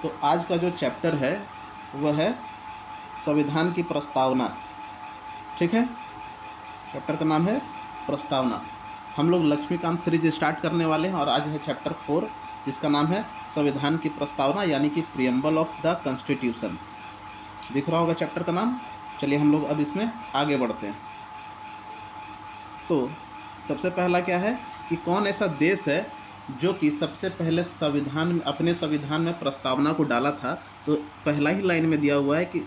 तो आज का जो चैप्टर है वह है संविधान की प्रस्तावना। ठीक है, चैप्टर का नाम है प्रस्तावना। हम लोग लक्ष्मीकांत सीरीज स्टार्ट करने वाले हैं और आज है चैप्टर 4 जिसका नाम है संविधान की प्रस्तावना यानी कि प्रियम्बल ऑफ द कॉन्स्टिट्यूशन। दिख रहा होगा चैप्टर का नाम। चलिए हम लोग अब इसमें आगे बढ़ते हैं। तो सबसे पहला क्या है कि कौन ऐसा देश है जो कि सबसे पहले अपने संविधान में प्रस्तावना को डाला था। तो पहला ही लाइन में दिया हुआ है कि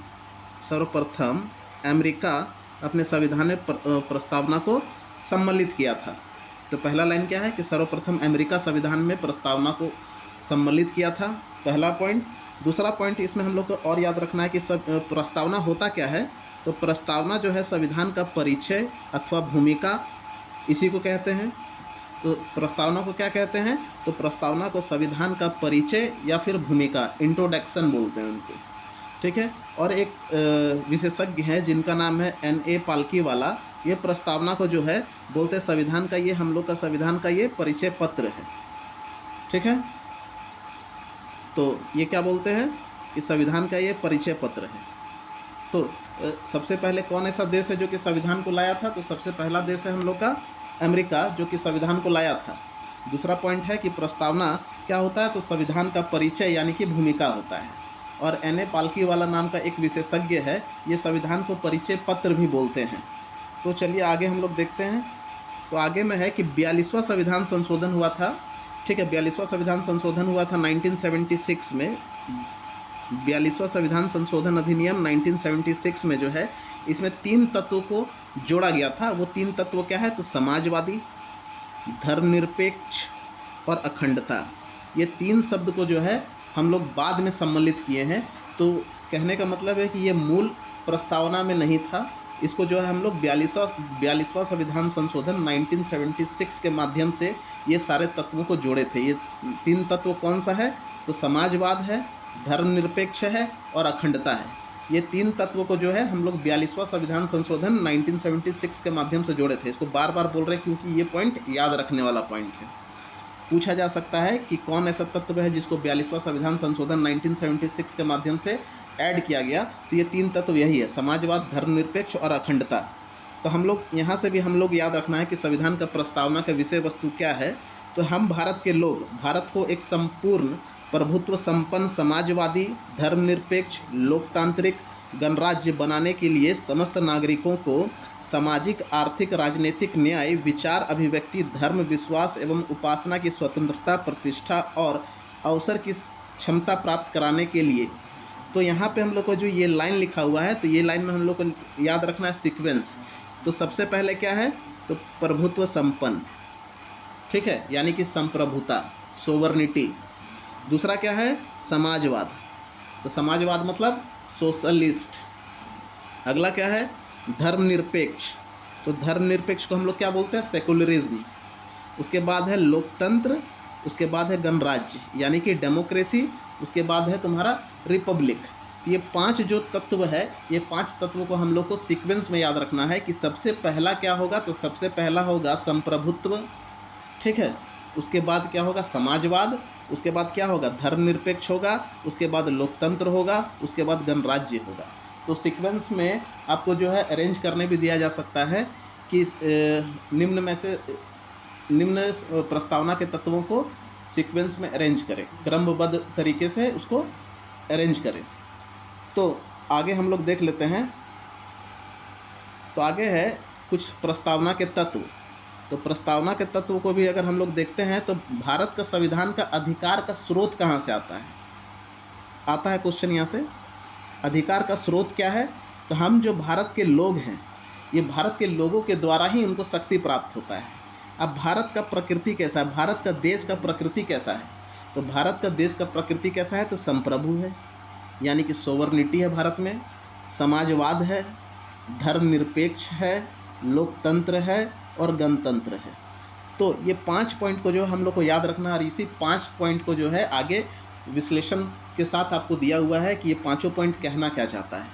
सर्वप्रथम अमेरिका अपने संविधान में प्रस्तावना को सम्मिलित किया था। तो पहला लाइन क्या है कि सर्वप्रथम अमेरिका संविधान में प्रस्तावना को सम्मिलित किया था, पहला पॉइंट। दूसरा पॉइंट इसमें हम लोग को और याद रखना है कि प्रस्तावना होता क्या है। तो प्रस्तावना जो है संविधान का परिचय अथवा भूमिका, इसी को कहते हैं। तो प्रस्तावना को क्या कहते हैं? तो प्रस्तावना को संविधान का परिचय या फिर भूमिका, इंट्रोडक्शन बोलते हैं उनको। ठीक है। और एक विशेषज्ञ हैं जिनका नाम है N.A. पाल्कीवाला। ये प्रस्तावना को जो है बोलते हैं संविधान का, ये हम लोग का संविधान का ये परिचय पत्र है। ठीक है। तो ये क्या बोलते हैं कि संविधान का ये परिचय पत्र है। तो सबसे पहले कौन ऐसा देश है जो कि संविधान को लाया था? तो सबसे पहला देश है हम लोग का अमेरिका, जो कि संविधान को लाया था। दूसरा पॉइंट है कि प्रस्तावना क्या होता है? तो संविधान का परिचय यानी कि भूमिका होता है। और N.A. पाल्कीवाला नाम का एक विशेषज्ञ है, ये संविधान को परिचय पत्र भी बोलते हैं। तो चलिए आगे हम लोग देखते हैं। तो आगे में है कि 42वां संविधान संशोधन हुआ था। ठीक है, 42वां संविधान संशोधन हुआ था 1976 में। 42वां संविधान संशोधन अधिनियम 1976 में जो है इसमें 3 तत्वों को जोड़ा गया था। वो 3 तत्व क्या है? तो समाजवादी, धर्मनिरपेक्ष और अखंडता। ये 3 शब्द को जो है हम लोग बाद में सम्मिलित किए हैं। तो कहने का मतलब है कि ये मूल प्रस्तावना में नहीं था। इसको जो है हम लोग 42वां संविधान संशोधन 1976 के माध्यम से ये सारे तत्वों को जोड़े थे। ये 3 तत्व कौन सा है? तो समाजवाद है, धर्मनिरपेक्ष है और अखंडता है। ये 3 तत्वों को जो है हम लोग 42वां संविधान संशोधन 1976 के माध्यम से जोड़े थे। इसको बार बार बोल रहे हैं क्योंकि ये पॉइंट याद रखने वाला पॉइंट है। पूछा जा सकता है कि कौन ऐसा तत्व है जिसको 42वां संविधान संशोधन 1976 के माध्यम से ऐड किया गया। तो ये 3 तत्व यही है, समाजवाद, धर्मनिरपेक्ष और अखंडता। तो हम लोग यहाँ से भी हम लोग याद रखना है कि संविधान का प्रस्तावना का विषय वस्तु क्या है। तो हम भारत के लोग भारत को एक संपूर्ण प्रभुत्व संपन्न समाजवादी, धर्मनिरपेक्ष, लोकतांत्रिक गणराज्य बनाने के लिए समस्त नागरिकों को सामाजिक, आर्थिक, राजनीतिक न्याय, विचार, अभिव्यक्ति, धर्म, विश्वास एवं उपासना की स्वतंत्रता, प्रतिष्ठा और अवसर की क्षमता प्राप्त कराने के लिए। तो यहाँ पे हम लोग को जो ये लाइन लिखा हुआ है, तो ये लाइन में हम लोग को याद रखना है सीक्वेंस। तो सबसे पहले क्या है? तो प्रभुत्व संपन्न, ठीक है, यानी कि संप्रभुता, सोवर्निटी। दूसरा क्या है? समाजवाद। तो समाजवाद मतलब सोशलिस्ट। अगला क्या है? धर्मनिरपेक्ष। तो धर्मनिरपेक्ष को हम लोग क्या बोलते हैं? सेकुलरिज्म। उसके बाद है लोकतंत्र, उसके बाद है गणराज्य यानी कि डेमोक्रेसी, उसके बाद है तुम्हारा रिपब्लिक। तो ये 5 जो तत्व है, ये 5 तत्वों को हम लोग को सीक्वेंस में याद रखना है कि सबसे पहला क्या होगा? तो सबसे पहला होगा संप्रभुत्व, ठीक है। उसके बाद क्या होगा? समाजवाद। उसके बाद क्या होगा? धर्मनिरपेक्ष होगा। उसके बाद लोकतंत्र होगा। उसके बाद गणराज्य होगा। तो सीक्वेंस में आपको जो है अरेंज करने भी दिया जा सकता है कि निम्न में से निम्न प्रस्तावना के तत्वों को सीक्वेंस में अरेंज करें, क्रमबद्ध तरीके से उसको अरेंज करें। तो आगे हम लोग देख लेते हैं। तो आगे है कुछ प्रस्तावना के तत्व। तो प्रस्तावना के तत्व को भी अगर हम लोग देखते हैं तो भारत का संविधान का अधिकार का स्रोत कहाँ से आता है? आता है क्वेश्चन यहाँ से। अधिकार का स्रोत क्या है? तो हम जो भारत के लोग हैं, ये भारत के लोगों के द्वारा ही उनको शक्ति प्राप्त होता है। अब भारत का प्रकृति कैसा है? भारत का देश का प्रकृति कैसा है? तो भारत का देश का प्रकृति कैसा है? तो संप्रभु है, यानी कि सोवर्निटी है भारत में, समाजवाद है, धर्मनिरपेक्ष है, लोकतंत्र है और गणतंत्र है। तो ये 5 पॉइंट को जो हम लोग को याद रखना है और इसी 5 पॉइंट को जो है आगे विश्लेषण के साथ आपको दिया हुआ है कि ये 5 पॉइंट कहना क्या चाहता है।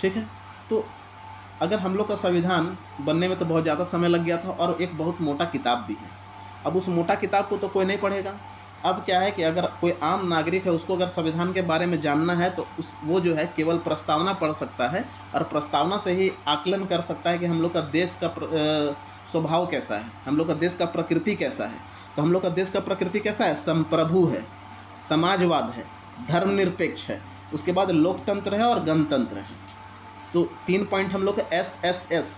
ठीक है। तो अगर हम लोग का संविधान बनने में तो बहुत ज़्यादा समय लग गया था और एक बहुत मोटा किताब भी है। अब उस मोटा किताब को तो कोई नहीं पढ़ेगा, अब क्या है कि अगर कोई आम नागरिक है, उसको अगर संविधान के बारे में जानना है तो वो जो है केवल प्रस्तावना पढ़ सकता है और प्रस्तावना से ही आकलन कर सकता है कि हम लोग का देश का स्वभाव कैसा है, हम लोग का देश का प्रकृति कैसा है। तो हम लोग का देश का प्रकृति कैसा है? संप्रभु है, समाजवाद है, धर्मनिरपेक्ष है, उसके बाद लोकतंत्र है और गणतंत्र है। तो 3 पॉइंट हम लोग का SSS,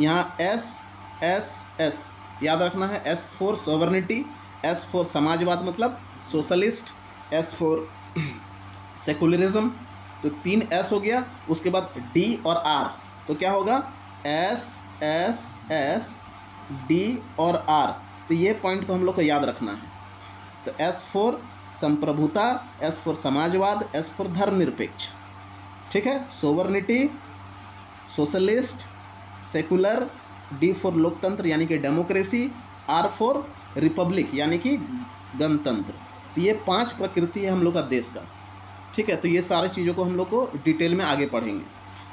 यहाँ SSS याद रखना है। S for sovereignty, S for समाजवाद मतलब सोशलिस्ट, S फॉर सेकुलरिज्म। तो 3 S हो गया। उसके बाद D और R, तो क्या होगा? SSS, D और R। तो ये पॉइंट को हम लोग को याद रखना है। तो S फॉर संप्रभुता, S फॉर समाजवाद, S फॉर धर्मनिरपेक्ष, ठीक है, sovereignty, socialist, secular, D for लोकतंत्र यानी कि डेमोक्रेसी, R फॉर रिपब्लिक यानी कि गणतंत्र। तो ये 5 प्रकृति है हम लोग का देश का, ठीक है। तो ये सारी चीज़ों को हम लोग को डिटेल में आगे पढ़ेंगे।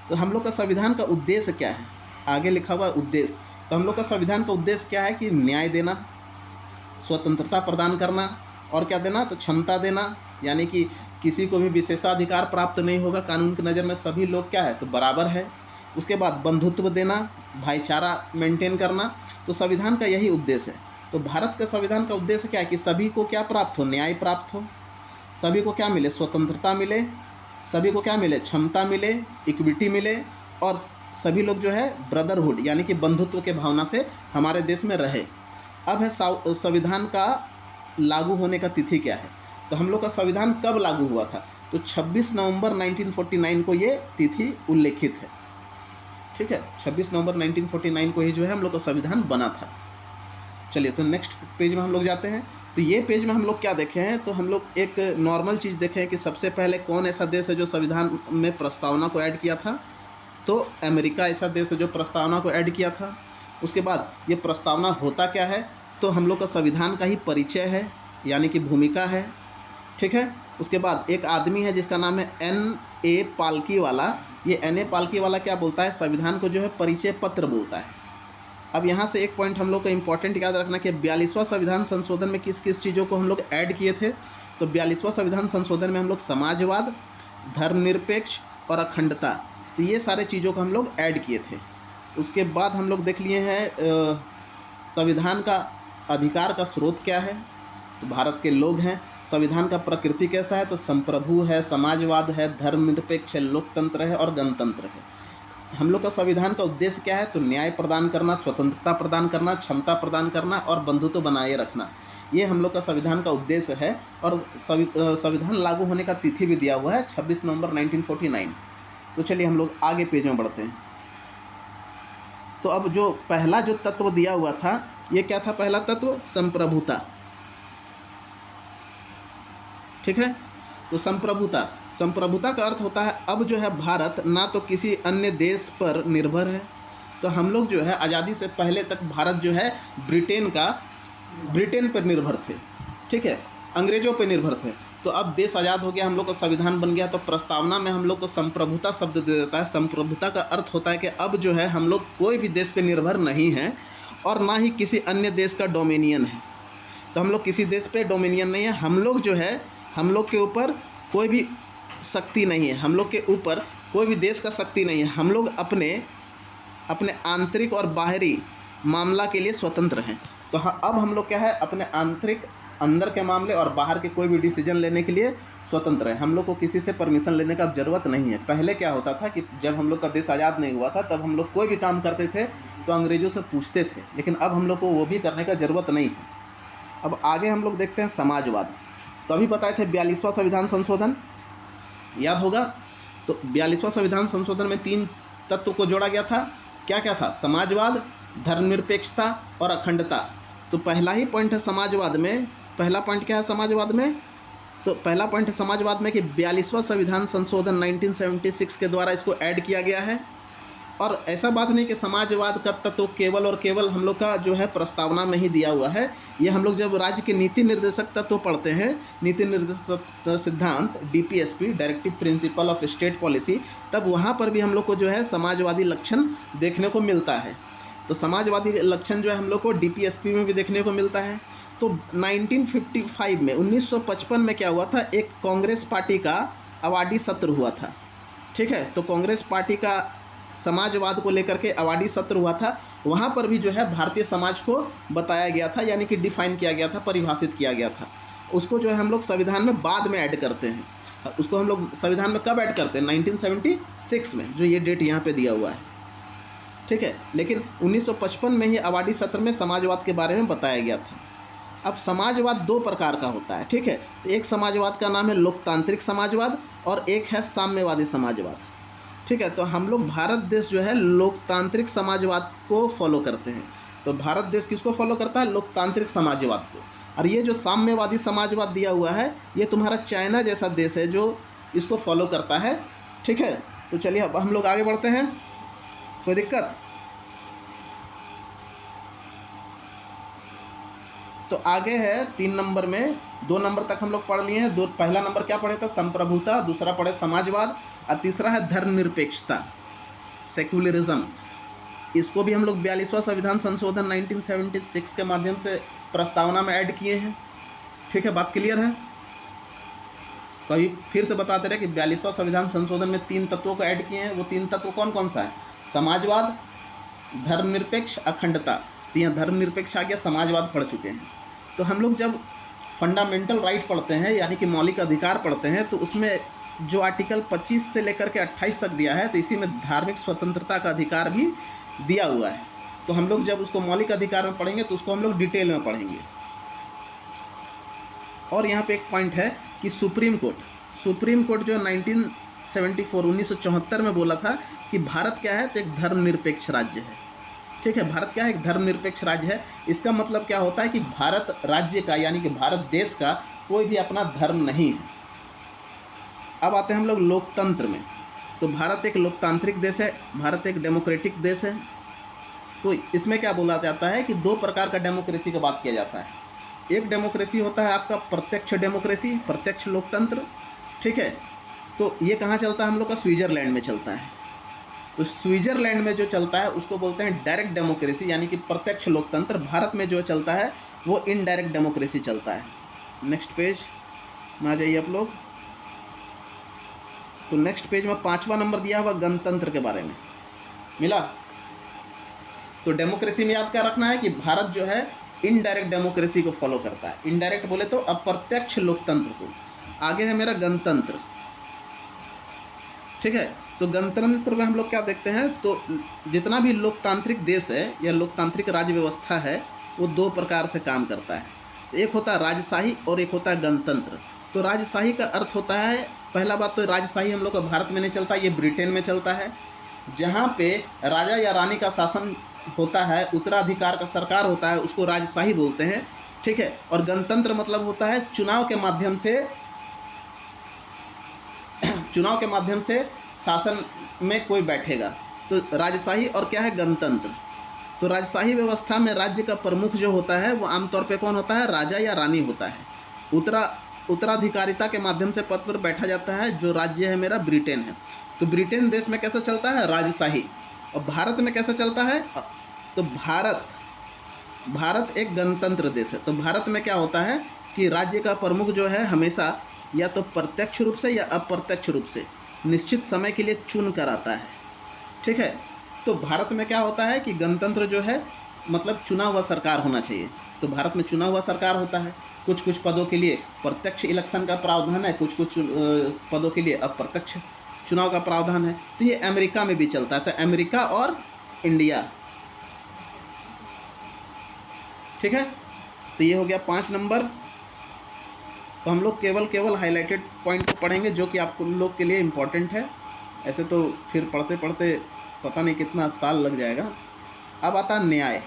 तो हम लोग का संविधान का उद्देश्य क्या है? आगे लिखा हुआ उद्देश्य। तो हम लोग का संविधान का उद्देश्य क्या है कि न्याय देना, स्वतंत्रता प्रदान करना और क्या देना? तो क्षमता देना, यानी कि किसी को भी विशेषाधिकार प्राप्त नहीं होगा, कानून की नज़र में सभी लोग क्या है? तो बराबर है। उसके बाद बंधुत्व देना, भाईचारा मेंटेन करना। तो संविधान का यही उद्देश्य है। तो भारत का संविधान का उद्देश्य क्या है कि सभी को क्या प्राप्त हो? न्याय प्राप्त हो, सभी को क्या मिले? स्वतंत्रता मिले, सभी को क्या मिले? क्षमता मिले, इक्विटी मिले, और सभी लोग जो है ब्रदरहुड यानी कि बंधुत्व के भावना से हमारे देश में रहे। अब है संविधान का लागू होने का तिथि क्या है? तो हम लोग का संविधान कब लागू हुआ था? तो 26 नवंबर 1949 को ये तिथि उल्लेखित है, ठीक है। 26 नवंबर 1949 को ही जो है हम लोग का संविधान बना था। चलिए, तो नेक्स्ट पेज में हम लोग जाते हैं। तो ये पेज में हम लोग क्या देखे हैं? तो हम लोग एक नॉर्मल चीज़ देखे हैं कि सबसे पहले कौन ऐसा देश है जो संविधान में प्रस्तावना को ऐड किया था? तो अमेरिका ऐसा देश है जो प्रस्तावना को ऐड किया था। उसके बाद ये प्रस्तावना होता क्या है? तो हम लोग का संविधान का ही परिचय है, यानी कि भूमिका है, ठीक है। उसके बाद एक आदमी है जिसका नाम है N.A. पालकीवाला। ये N.A. पालकीवाला क्या बोलता है? संविधान को जो है परिचय पत्र बोलता है। अब यहाँ से एक पॉइंट हम लोग को इम्पॉर्टेंट याद रखना कि 42वां संविधान संशोधन में किस किस चीज़ों को हम लोग ऐड किए थे? तो 42वां संविधान संशोधन में हम लोग समाजवाद, धर्मनिरपेक्ष और अखंडता, तो ये सारे चीज़ों को हम लोग ऐड किए थे। उसके बाद हम लोग देख लिए हैं संविधान का अधिकार का स्रोत क्या है? तो भारत के लोग हैं। संविधान का प्रकृति कैसा है? तो संप्रभु है, समाजवाद है, धर्मनिरपेक्ष है, लोकतंत्र है और गणतंत्र है। हम लोग का संविधान का उद्देश्य क्या है? तो न्याय प्रदान करना, स्वतंत्रता प्रदान करना, क्षमता प्रदान करना और बंधुत्व बनाए रखना, ये हम लोग का संविधान का उद्देश्य है। और संविधान लागू होने का तिथि भी दिया हुआ है 26 नवंबर 1949। तो चलिए हम लोग आगे पेज में बढ़ते हैं। तो अब जो पहला जो तत्व दिया हुआ था, ये क्या था? पहला तत्व संप्रभुता, ठीक है। तो संप्रभुता का अर्थ होता है अब जो है भारत ना तो किसी अन्य देश पर निर्भर है। तो हम लोग जो है आज़ादी से पहले तक भारत जो है ब्रिटेन पर निर्भर थे, ठीक है, अंग्रेज़ों पर निर्भर थे। तो अब देश आज़ाद हो गया, हम लोग का संविधान बन गया, तो प्रस्तावना में हम लोग को संप्रभुता शब्द दे देता है। संप्रभुता का अर्थ होता है कि अब जो है हम लोग कोई भी देश पर निर्भर नहीं हैं और ना ही किसी अन्य देश का डोमिनियन है। तो हम लोग किसी देश पे डोमिनियन नहीं है, हम लोग जो है, हम लोग के ऊपर कोई भी शक्ति नहीं है, हम लोग के ऊपर कोई भी देश का शक्ति नहीं है। हम लोग अपने आंतरिक और बाहरी मामला के लिए स्वतंत्र हैं। तो अब हम लोग क्या है? अपने आंतरिक अंदर के मामले और बाहर के कोई भी डिसीजन लेने के लिए स्वतंत्र है। हम लोग को किसी से परमिशन लेने का ज़रूरत नहीं है। पहले क्या होता था कि जब हम लोग का देश आज़ाद नहीं हुआ था, तब हम लोग कोई भी काम करते थे तो अंग्रेज़ों से पूछते थे, लेकिन अब हम लोग को वो भी करने का ज़रूरत नहीं है। अब आगे हम लोग देखते हैं समाजवाद। तो अभी बताए थे 42वां संविधान संशोधन, याद होगा। तो 42वां संविधान संशोधन में 3 तत्व को जोड़ा गया था। क्या क्या था? समाजवाद, धर्मनिरपेक्षता और अखंडता। तो पहला ही पॉइंट है समाजवाद में। पहला पॉइंट क्या है समाजवाद में? तो पहला पॉइंट है समाजवाद में कि 42वां संविधान संशोधन 1976 के द्वारा इसको ऐड किया गया है। और ऐसा बात नहीं कि समाजवाद का तत्व केवल और केवल हम लोग का जो है प्रस्तावना में ही दिया हुआ है। ये हम लोग जब राज्य के नीति निर्देशक तत्व पढ़ते हैं, नीति निर्देशक सिद्धांत DPSP, directive principle of state policy, तब वहाँ पर भी हम लोग को जो है समाजवादी लक्षण देखने को मिलता है। तो समाजवादी लक्षण जो है हम लोग को DPSP में भी देखने को मिलता है। तो 1955 में 1955 में क्या हुआ था, एक कांग्रेस पार्टी का अवार्डी सत्र हुआ था। ठीक है, तो कांग्रेस पार्टी का समाजवाद को लेकर के अवार्डी सत्र हुआ था। वहाँ पर भी जो है भारतीय समाज को बताया गया था, यानी कि डिफाइन किया गया था, परिभाषित किया गया था। उसको जो है हम लोग संविधान में बाद में ऐड करते हैं। उसको हम लोग संविधान में कब ऐड करते हैं, 1976 में, जो ये डेट यहाँ पे दिया हुआ है। ठीक है, लेकिन 1955 में ही अवार्डी सत्र में समाजवाद के बारे में बताया गया था। अब समाजवाद दो प्रकार का होता है। ठीक है, तो एक समाजवाद का नाम है लोकतांत्रिक समाजवाद और एक है साम्यवादी समाजवाद। ठीक है, तो हम लोग भारत देश जो है लोकतांत्रिक समाजवाद को फॉलो करते हैं। तो भारत देश किसको फॉलो करता है, लोकतांत्रिक समाजवाद को। और ये जो साम्यवादी समाजवाद दिया हुआ है, ये तुम्हारा चाइना जैसा देश है जो इसको फॉलो करता है। ठीक है, तो चलिए अब हम लोग आगे बढ़ते हैं। कोई दिक्कत? तो आगे है 3 नंबर में, 2 नंबर तक हम लोग पढ़ लिए हैं। पहला नंबर क्या पढ़े थे, संप्रभुता, दूसरा पढ़े समाजवाद, और तीसरा है धर्मनिरपेक्षता, सेक्युलरिज्म। इसको भी हम लोग 42वां संविधान संशोधन 1976 के माध्यम से प्रस्तावना में ऐड किए हैं। ठीक है, बात क्लियर है? तो अभी फिर से बताते रहे कि 42वां संविधान संशोधन में 3 तत्वों को ऐड किए हैं। वो 3 तत्व कौन कौन सा है, समाजवाद, धर्मनिरपेक्ष, अखंडता। तो यहाँ धर्मनिरपेक्ष आ गया, समाजवाद पढ़ चुके हैं। तो हम लोग जब फंडामेंटल राइट पढ़ते हैं, यानी कि मौलिक अधिकार पढ़ते हैं, तो उसमें जो आर्टिकल 25 से लेकर के 28 तक दिया है, तो इसी में धार्मिक स्वतंत्रता का अधिकार भी दिया हुआ है। तो हम लोग जब उसको मौलिक अधिकार में पढ़ेंगे तो उसको हम लोग डिटेल में पढ़ेंगे। और यहाँ पे एक पॉइंट है कि सुप्रीम कोर्ट जो 1974 में बोला था कि भारत क्या है, तो एक धर्मनिरपेक्ष राज्य है। ठीक है, भारत क्या है, एक धर्मनिरपेक्ष राज्य है। इसका मतलब क्या होता है कि भारत राज्य का, यानी कि भारत देश का कोई भी अपना धर्म नहीं है। अब आते हैं हम लोग लोकतंत्र में। तो भारत एक लोकतांत्रिक देश है, भारत एक डेमोक्रेटिक देश है। तो इसमें क्या बोला जाता है कि 2 प्रकार का डेमोक्रेसी की बात किया जाता है। एक डेमोक्रेसी होता है आपका प्रत्यक्ष डेमोक्रेसी, प्रत्यक्ष लोकतंत्र। ठीक है, तो ये कहाँ चलता है हम लोग का, स्विट्ज़रलैंड में चलता है। तो स्विट्ज़रलैंड में जो चलता है उसको बोलते हैं डायरेक्ट डेमोक्रेसी, यानी कि प्रत्यक्ष लोकतंत्र। भारत में जो चलता है वो इनडायरेक्ट डेमोक्रेसी चलता है। नेक्स्ट पेज में आ जाइए आप लोग। तो नेक्स्ट पेज में 5वां नंबर दिया हुआ गणतंत्र के बारे में मिला। तो डेमोक्रेसी में याद क्या रखना है कि भारत जो है इनडायरेक्ट डेमोक्रेसी को फॉलो करता है। इनडायरेक्ट बोले तो अप्रत्यक्ष लोकतंत्र को। आगे है मेरा गणतंत्र। ठीक है, तो गणतंत्र में हम लोग क्या देखते हैं, तो जितना भी लोकतांत्रिक देश है या लोकतांत्रिक राज्य व्यवस्था है, वो 2 प्रकार से काम करता है। एक होता है राजशाही और एक होता है गणतंत्र। तो राजशाही का अर्थ होता है, पहला बात तो राजशाही हम लोग का भारत में नहीं चलता, ये ब्रिटेन में चलता है, जहाँ पे राजा या रानी का शासन होता है, उत्तराधिकार का सरकार होता है, उसको राजशाही बोलते हैं। ठीक है, और गणतंत्र मतलब होता है चुनाव के माध्यम से शासन में कोई बैठेगा। तो राजशाही और क्या है, गणतंत्र। तो राजशाही व्यवस्था में राज्य का प्रमुख जो होता है वो आमतौर पे कौन होता है, राजा या रानी होता है। उत्तराधिकारिता के माध्यम से पद पर बैठा जाता है। जो राज्य है मेरा ब्रिटेन है। तो ब्रिटेन देश में कैसे चलता है, राजशाही। और भारत में कैसे चलता है, तो भारत एक गणतंत्र देश है। तो भारत में क्या होता है कि राज्य का प्रमुख जो है हमेशा या तो प्रत्यक्ष रूप से या अप्रत्यक्ष रूप से निश्चित समय के लिए चुन कर आता है। ठीक है, तो भारत में क्या होता है कि गणतंत्र जो है मतलब चुना हुआ सरकार होना चाहिए। तो भारत में चुना हुआ सरकार होता है। कुछ कुछ पदों के लिए प्रत्यक्ष इलेक्शन का प्रावधान है, कुछ कुछ पदों के लिए अप्रत्यक्ष चुनाव का प्रावधान है। तो ये अमेरिका में भी चलता है। तो अमेरिका और इंडिया। ठीक है, तो ये हो गया 5 नंबर। तो हम लोग केवल हाईलाइटेड पॉइंट को पढ़ेंगे जो कि आप लोग के लिए इम्पोर्टेंट है। ऐसे तो फिर पढ़ते पढ़ते पता नहीं कितना साल लग जाएगा। अब आता है न्याय।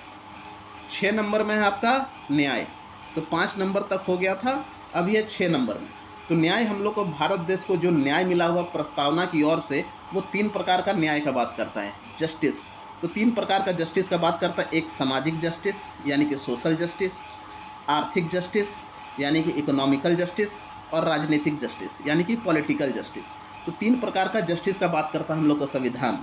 6 नंबर में है आपका न्याय। तो 5 नंबर तक हो गया था, अब ये 6 नंबर में। तो न्याय हम लोग को भारत देश को जो न्याय मिला हुआ प्रस्तावना की ओर से, वो 3 प्रकार का न्याय का बात करता है। जस्टिस, तो 3 प्रकार का जस्टिस का बात करता है। एक सामाजिक जस्टिस यानी कि सोशल जस्टिस, आर्थिक जस्टिस यानी कि इकोनॉमिकल जस्टिस, और राजनीतिक जस्टिस यानी कि पॉलिटिकल जस्टिस। तो 3 प्रकार का जस्टिस का बात करता है हम लोग का संविधान।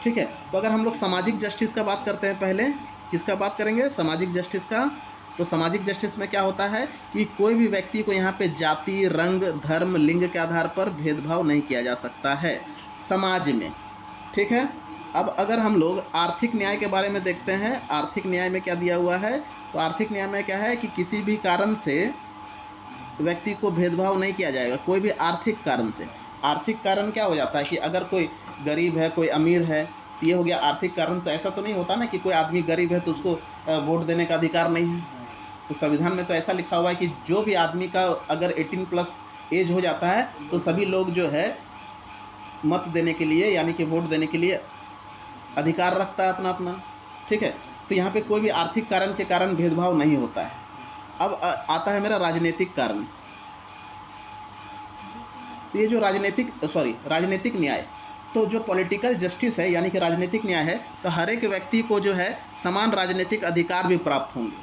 ठीक है, तो अगर हम लोग सामाजिक जस्टिस का बात करते हैं, पहले किसका बात करेंगे, सामाजिक जस्टिस का। तो सामाजिक जस्टिस में क्या होता है कि कोई भी व्यक्ति को यहाँ पे जाति, रंग, धर्म, लिंग के आधार पर भेदभाव नहीं किया जा सकता है समाज में। ठीक है। अब अगर हम लोग आर्थिक न्याय के बारे में देखते हैं, आर्थिक न्याय में क्या दिया हुआ है, तो आर्थिक न्याय में क्या है कि किसी भी कारण से व्यक्ति को भेदभाव नहीं किया जाएगा, कोई भी आर्थिक कारण से। आर्थिक कारण क्या हो जाता है कि अगर कोई गरीब है, कोई अमीर है, तो ये हो गया आर्थिक कारण। तो ऐसा तो नहीं होता ना कि कोई आदमी गरीब है तो उसको वोट देने का अधिकार नहीं है। तो संविधान में तो ऐसा लिखा हुआ है कि जो भी आदमी का अगर 18+ एज हो जाता है तो सभी लोग जो है मत देने के लिए, यानी कि वोट देने के लिए अधिकार रखता है अपना अपना। ठीक है। तो यहाँ पे कोई भी आर्थिक कारण के कारण भेदभाव नहीं होता है। अब आता है मेरा राजनीतिक कारण। तो ये जो राजनीतिक न्याय, तो जो पॉलिटिकल जस्टिस है यानी कि राजनीतिक न्याय है, तो हर एक व्यक्ति को जो है समान राजनीतिक अधिकार भी प्राप्त होंगे।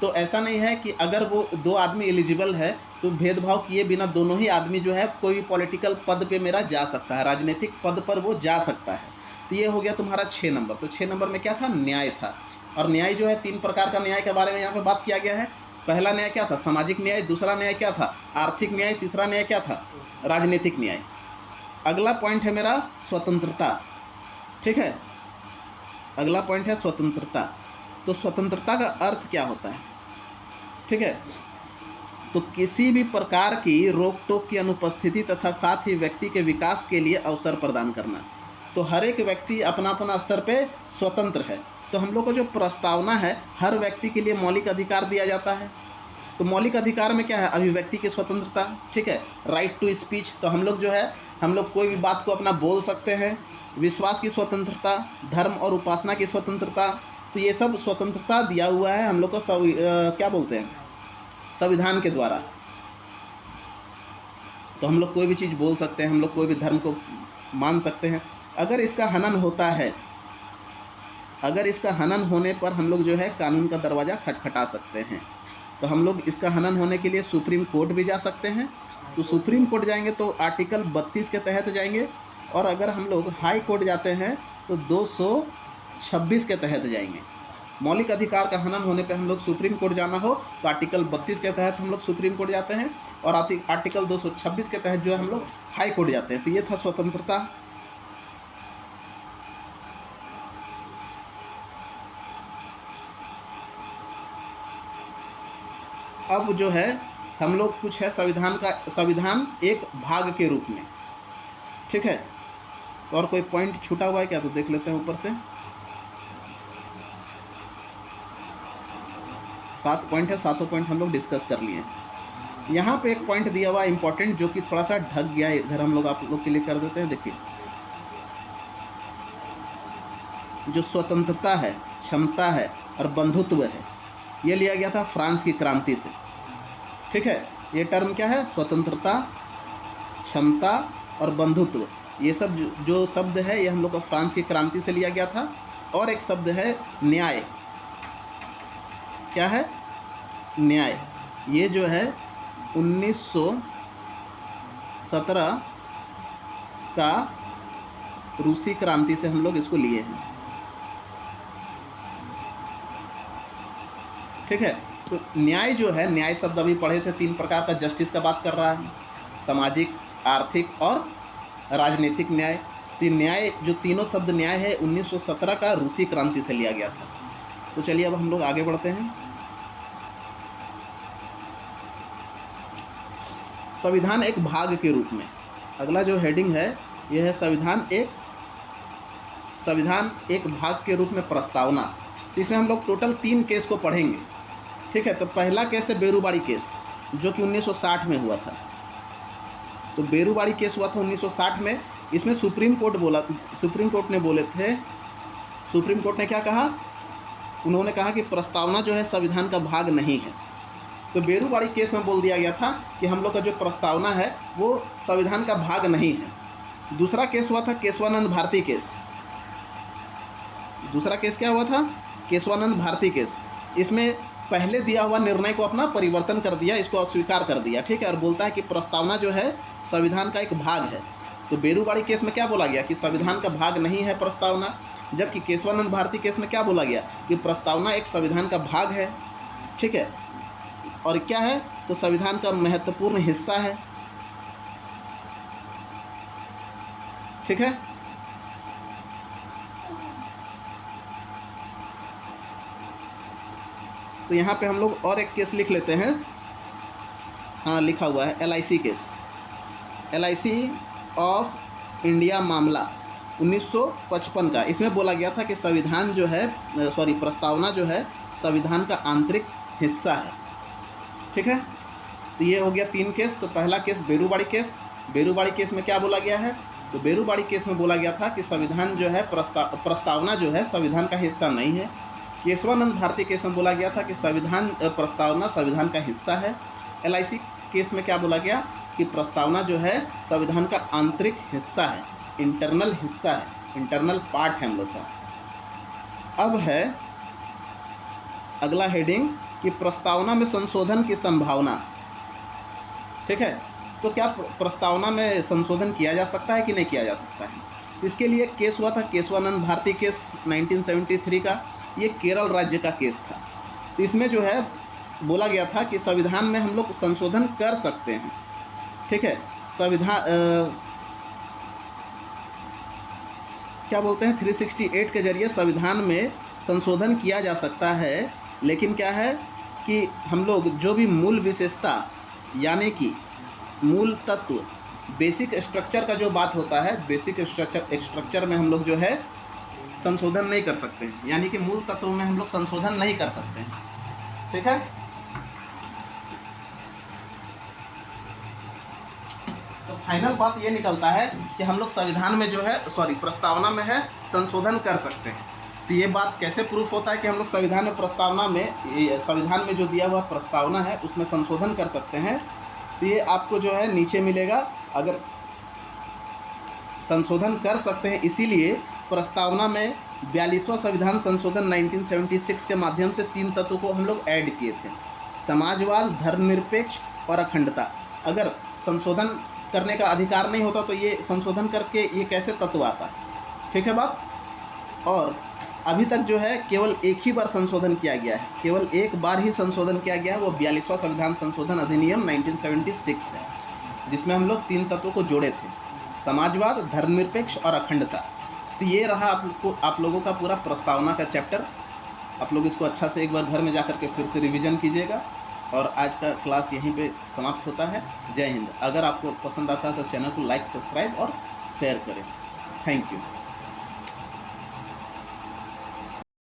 तो ऐसा नहीं है कि अगर वो 2 आदमी एलिजिबल है तो भेदभाव किए बिना दोनों ही आदमी जो है कोई भी पॉलिटिकल पद पे मेरा जा सकता है, राजनीतिक पद पर वो जा सकता है। तो ये हो गया तुम्हारा 6 नंबर। तो 6 नंबर में क्या था, न्याय था। और न्याय जो है 3 प्रकार का न्याय के बारे में यहाँ पे बात किया गया है। पहला न्याय क्या था, सामाजिक न्याय। दूसरा न्याय क्या था, आर्थिक न्याय। तीसरा न्याय क्या था, राजनीतिक न्याय। अगला पॉइंट है मेरा स्वतंत्रता। ठीक है, अगला पॉइंट है स्वतंत्रता। तो स्वतंत्रता का अर्थ क्या होता है, ठीक है, तो किसी भी प्रकार की रोक टोक की अनुपस्थिति तथा साथ ही व्यक्ति के विकास के लिए अवसर प्रदान करना। तो हर एक व्यक्ति अपना अपना स्तर पे स्वतंत्र है। तो हम लोग को जो प्रस्तावना है, हर व्यक्ति के लिए मौलिक अधिकार दिया जाता है। तो मौलिक अधिकार में क्या है, अभिव्यक्ति की स्वतंत्रता। ठीक है, राइट टू स्पीच। तो हम लोग जो है, हम लोग कोई भी बात को अपना बोल सकते हैं। विश्वास की स्वतंत्रता, धर्म और उपासना की स्वतंत्रता। तो ये सब स्वतंत्रता दिया हुआ है हम लोग को क्या बोलते हैं, संविधान के द्वारा। तो हम लोग कोई भी चीज़ बोल सकते हैं, हम लोग कोई भी धर्म को मान सकते हैं। अगर इसका हनन होता है, अगर इसका हनन होने पर हम लोग जो है कानून का दरवाज़ा खटखटा सकते हैं। तो हम लोग इसका हनन होने के लिए सुप्रीम कोर्ट भी जा सकते हैं। तो सुप्रीम कोर्ट जाएंगे तो आर्टिकल 32 के तहत जाएंगे, और अगर हम लोग हाई कोर्ट जाते हैं तो 226 के तहत जाएंगे। मौलिक अधिकार का हनन होने पे हम लोग सुप्रीम कोर्ट जाना हो तो आर्टिकल 32 के तहत हम लोग सुप्रीम कोर्ट जाते हैं, और आर्टिकल 226 के तहत जो है हम लोग हाई कोर्ट जाते हैं। तो ये था स्वतंत्रता। अब जो है हम लोग कुछ है संविधान एक भाग के रूप में। ठीक है, और कोई पॉइंट छूटा हुआ है क्या, तो देख लेते हैं ऊपर से। 7 पॉइंट है, 7 पॉइंट हम लोग डिस्कस कर लिए। यहाँ पे एक पॉइंट दिया हुआ इंपॉर्टेंट, जो कि थोड़ा सा ढक गया है, इधर हम लोग आप लोग के लिए कर देते हैं। देखिए, जो स्वतंत्रता है, क्षमता है और बंधुत्व है, ये लिया गया था फ्रांस की क्रांति से। ठीक है, ये टर्म क्या है, स्वतंत्रता, क्षमता और बंधुत्व। ये सब जो शब्द है ये हम लोग को फ्रांस की क्रांति से लिया गया था। और एक शब्द है न्याय। क्या है, न्याय। ये जो है 1917 का रूसी क्रांति से हम लोग इसको लिए हैं। ठीक है, तो न्याय जो है, न्याय शब्द अभी पढ़े थे, 3 प्रकार का जस्टिस का बात कर रहा है, सामाजिक, आर्थिक और राजनीतिक न्याय। तो ये न्याय, जो तीनों शब्द न्याय है, 1917 का रूसी क्रांति से लिया गया था। तो चलिए अब हम लोग आगे बढ़ते हैं। संविधान एक भाग के रूप में, अगला जो हेडिंग है यह है संविधान एक भाग के रूप में प्रस्तावना। तो इसमें हम लोग टोटल 3 केस को पढ़ेंगे। ठीक है, तो पहला केस है बेरूबाड़ी केस, जो कि 1960 में हुआ था। तो बेरूबाड़ी केस हुआ था 1960 में। इसमें सुप्रीम कोर्ट ने बोले थे, सुप्रीम कोर्ट ने क्या कहा, उन्होंने कहा कि प्रस्तावना जो है संविधान का भाग नहीं है। तो बेरूबाड़ी केस में बोल दिया गया था कि हम लोग का जो प्रस्तावना है वो संविधान का भाग नहीं है। दूसरा केस हुआ था केशवानंद भारती केस। दूसरा केस क्या हुआ था, केशवानंद भारती केस। इसमें पहले दिया हुआ निर्णय को अपना परिवर्तन कर दिया, इसको अस्वीकार कर दिया। ठीक है, और बोलता है कि प्रस्तावना जो है संविधान का एक भाग है। तो बेरूबाड़ी केस में क्या बोला गया कि संविधान का भाग नहीं है प्रस्तावना, जबकि केशवानंद भारती केस में क्या बोला गया कि प्रस्तावना एक संविधान का भाग है। ठीक है। और क्या है, तो संविधान का महत्वपूर्ण हिस्सा है, ठीक है। तो यहाँ पे हम लोग और एक केस लिख लेते हैं। हाँ, लिखा हुआ है LIC case, LIC of India मामला 1955 का। इसमें बोला गया था कि संविधान जो है, प्रस्तावना जो है संविधान का आंतरिक हिस्सा है, ठीक है। तो ये हो गया 3 केस। तो पहला case Berubari case. Berubari case में क्या बोला गया है, तो बेरूबाड़ी केस में बोला गया था कि संविधान जो है प्रस्तावना जो है संविधान का हिस्सा नहीं है। केशवानंद भारती केस में बोला गया था कि प्रस्तावना संविधान का हिस्सा है। LIC केस में क्या बोला गया कि प्रस्तावना जो है संविधान का आंतरिक हिस्सा है, इंटरनल हिस्सा है, इंटरनल पार्ट है हम लोग का। अब है अगला हेडिंग कि प्रस्तावना में संशोधन की संभावना, ठीक है। तो क्या प्रस्तावना में संशोधन किया जा सकता है कि नहीं किया जा सकता है। तो इसके लिए केस हुआ था केशवानंद भारती केस 1973 का। ये केरल राज्य का केस था। तो इसमें जो है बोला गया था कि संविधान में हम लोग संशोधन कर सकते हैं, ठीक है। संविधान क्या बोलते हैं 368 के जरिए संविधान में संशोधन किया जा सकता है। लेकिन क्या है कि हम लोग जो भी मूल विशेषता यानी कि मूल तत्व, बेसिक स्ट्रक्चर का जो बात होता है, बेसिक स्ट्रक्चर में हम लोग जो है संशोधन नहीं कर सकते हैं, यानी कि मूल तत्वों में हम लोग संशोधन नहीं कर सकते हैं, ठीक है। तो फाइनल बात ये निकलता है कि हम लोग संविधान में जो है प्रस्तावना में है संशोधन कर सकते हैं। तो ये बात कैसे प्रूफ होता है कि हम लोग संविधान में जो दिया हुआ प्रस्तावना है उसमें संशोधन कर सकते हैं। तो ये आपको जो है नीचे मिलेगा। अगर संशोधन कर सकते हैं, इसीलिए प्रस्तावना में 42वां संविधान संशोधन 1976 के माध्यम से 3 तत्वों को हम लोग ऐड किए थे, समाजवाद, धर्मनिरपेक्ष और अखंडता। अगर संशोधन करने का अधिकार नहीं होता तो ये संशोधन करके ये कैसे तत्व आता, ठीक है बात। और अभी तक जो है केवल एक ही बार संशोधन किया गया है, केवल एक बार ही संशोधन किया गया है, वो 42वां संविधान संशोधन अधिनियम 1976 है, जिसमें हम लोग 3 तत्वों को जोड़े थे, समाजवाद, धर्मनिरपेक्ष और अखंडता। तो ये रहा आप लोगों का पूरा प्रस्तावना का चैप्टर। आप लोग इसको अच्छा से एक बार घर में जा कर के फिर से रिवीजन कीजिएगा। और आज का क्लास यहीं पे समाप्त होता है। जय हिंद। अगर आपको पसंद आता है तो चैनल को लाइक, सब्सक्राइब और शेयर करें। Thank you.